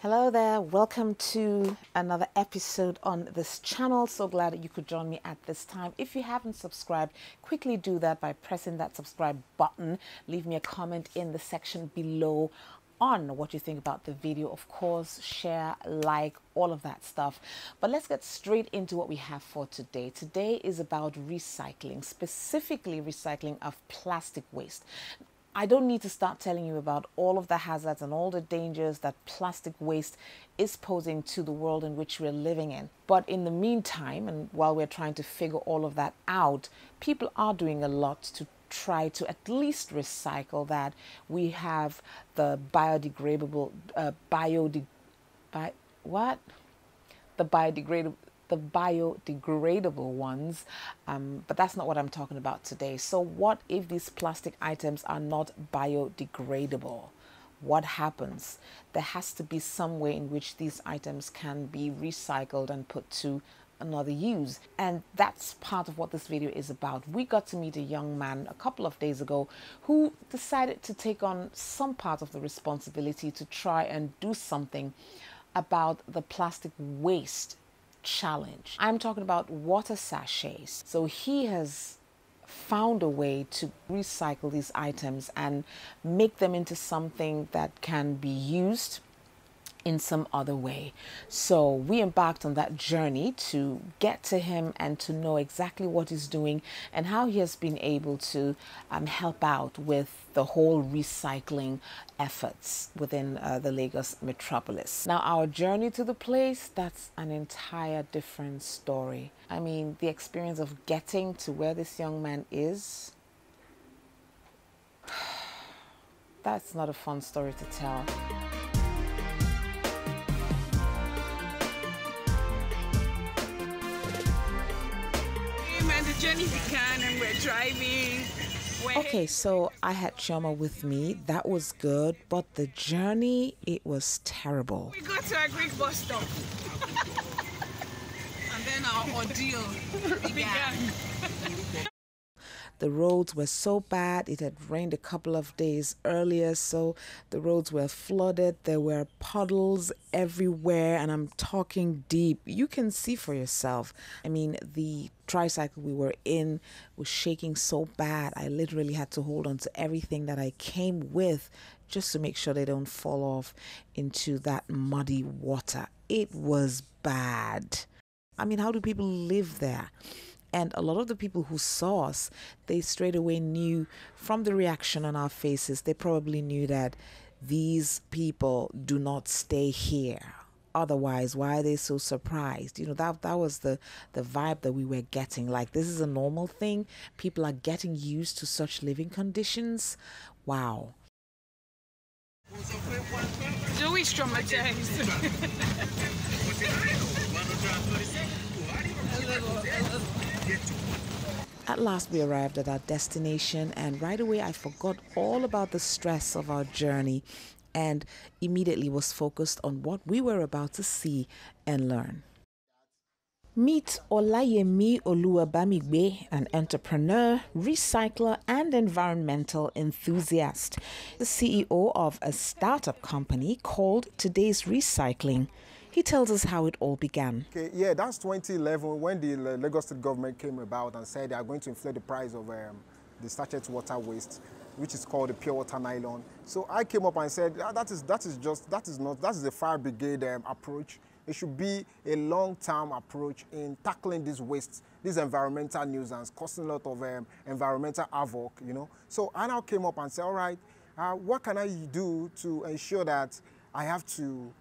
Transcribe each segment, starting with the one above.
Hello there, welcome to another episode on this channel. So glad that you could join me at this time. If you haven't subscribed, quickly do that by pressing that subscribe button. Leave me a comment in the section below on what you think about the video. Of course, share, like, all of that stuff. But let's get straight into what we have for today. Today is about recycling, specifically recycling of plastic waste. I don't need to start telling you about all of the hazards and all the dangers that plastic waste is posing to the world in which we're living in. But in the meantime, and while we're trying to figure all of that out, people are doing a lot to try to at least recycle that. We have the biodegradable, the biodegradable ones, but that's not what I'm talking about today. So what if these plastic items are not biodegradable? What happens? There has to be some way in which these items can be recycled and put to another use, and that's part of what this video is about. We got to meet a young man a couple of days ago who decided to take on some part of the responsibility to try and do something about the plastic waste challenge. I'm talking about water sachets. So he has found a way to recycle these items and make them into something that can be used in some other way. So we embarked on that journey to get to him and to know exactly what he's doing and how he has been able to help out with the whole recycling efforts within the Lagos metropolis. Now, our journey to the place, that's an entire different story. I mean, the experience of getting to where this young man is, that's not a fun story to tell. The journey began and we're driving. Okay, so I had Chioma with me. That was good, but the journey, it was terrible. We got to a Greek bus stop. And then our ordeal began. The roads were so bad. It had rained a couple of days earlier, so the roads were flooded. There were puddles everywhere, and I'm talking deep. You can see for yourself. I mean, the tricycle we were in was shaking so bad. I literally had to hold on to everything that I came with just to make sure they don't fall off into that muddy water. It was bad. I mean, how do people live there? And a lot of the people who saw us, they straight away knew from the reaction on our faces, they probably knew that these people do not stay here. Otherwise, why are they so surprised? You know, that was the vibe that we were getting. Like, this is a normal thing. People are getting used to such living conditions. Wow. Joey's traumatized. At last we arrived at our destination, and right away I forgot all about the stress of our journey and immediately was focused on what we were about to see and learn. Meet Olayemi Oluwagbamigbe, an entrepreneur, recycler, and environmental enthusiast, the CEO of a startup company called Today's Recycling. He tells us how it all began. Okay, yeah, that's 2011 when the Lagos State government came about and said they are going to inflate the price of the sachet water waste, which is called the pure water nylon. So I came up and said, that is a fire brigade approach. It should be a long-term approach in tackling this waste, this environmental nuisance, causing a lot of environmental havoc, you know. So I now came up and said, all right, what can I do to ensure that I have to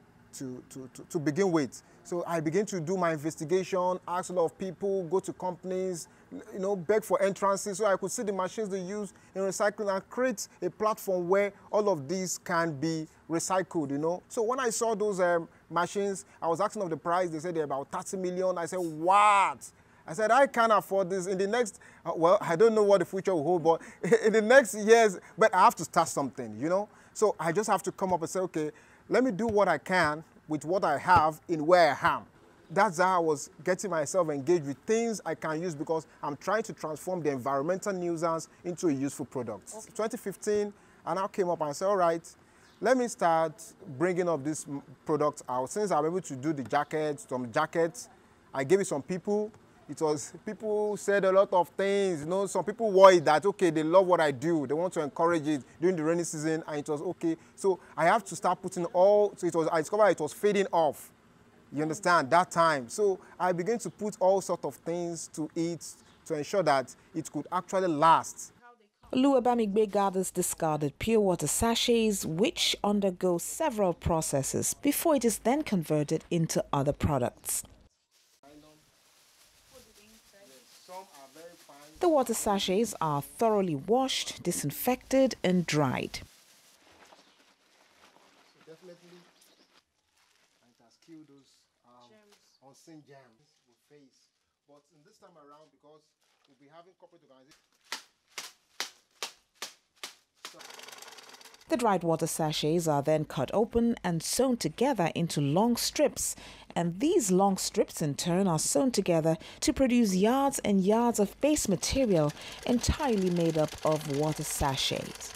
begin with? So I began to do my investigation, ask a lot of people, go to companies, you know, beg for entrances so I could see the machines they use in recycling and create a platform where all of these can be recycled, you know. So when I saw those machines, I was asking of the price. They said they're about 30 million. I said, what? I said, I can't afford this. In the next, well, I don't know what the future will hold, but in the next years, but I have to start something, you know. So I just have to come up and say, okay, let me do what I can with what I have in where I am. That's how I was getting myself engaged with things I can use because I'm trying to transform the environmental nuisance into a useful product. Okay. 2015, I now came up and said, all right, let me start bringing up this product out. Since I'm able to do the jackets, some jackets, I gave it some people. People said a lot of things, you know, some people worried that, okay, they love what I do. They want to encourage it during the rainy season, and it was okay. So I have to start putting I discovered it was fading off. You understand, that time. So I began to put all sorts of things to it to ensure that it could actually last. Oluwagbamigbe gathers discarded pure water sachets, which undergo several processes before it is then converted into other products. The water sachets are thoroughly washed, disinfected, and dried. So definitely, it has killed those unseen germs we face. But in this time around, because we'll be having corporate organizations. The dried water sachets are then cut open and sewn together into long strips, and these long strips in turn are sewn together to produce yards and yards of base material entirely made up of water sachets.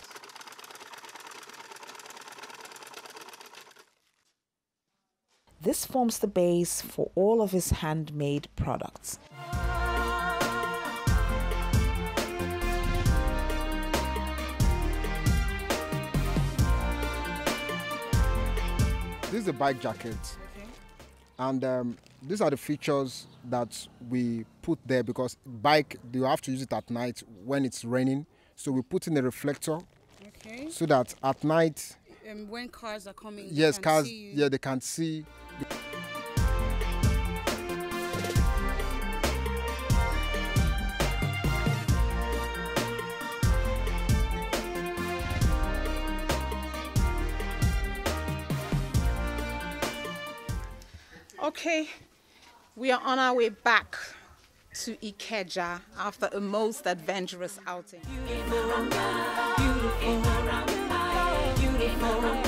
This forms the base for all of his handmade products. This is a bike jacket, and these are the features that we put there, because bike, you have to use it at night when it's raining. So we put in a reflector, so that at night, when cars are coming, yes, cars, yeah, they can see. Okay, we are on our way back to Ikeja after a most adventurous outing. Beautiful.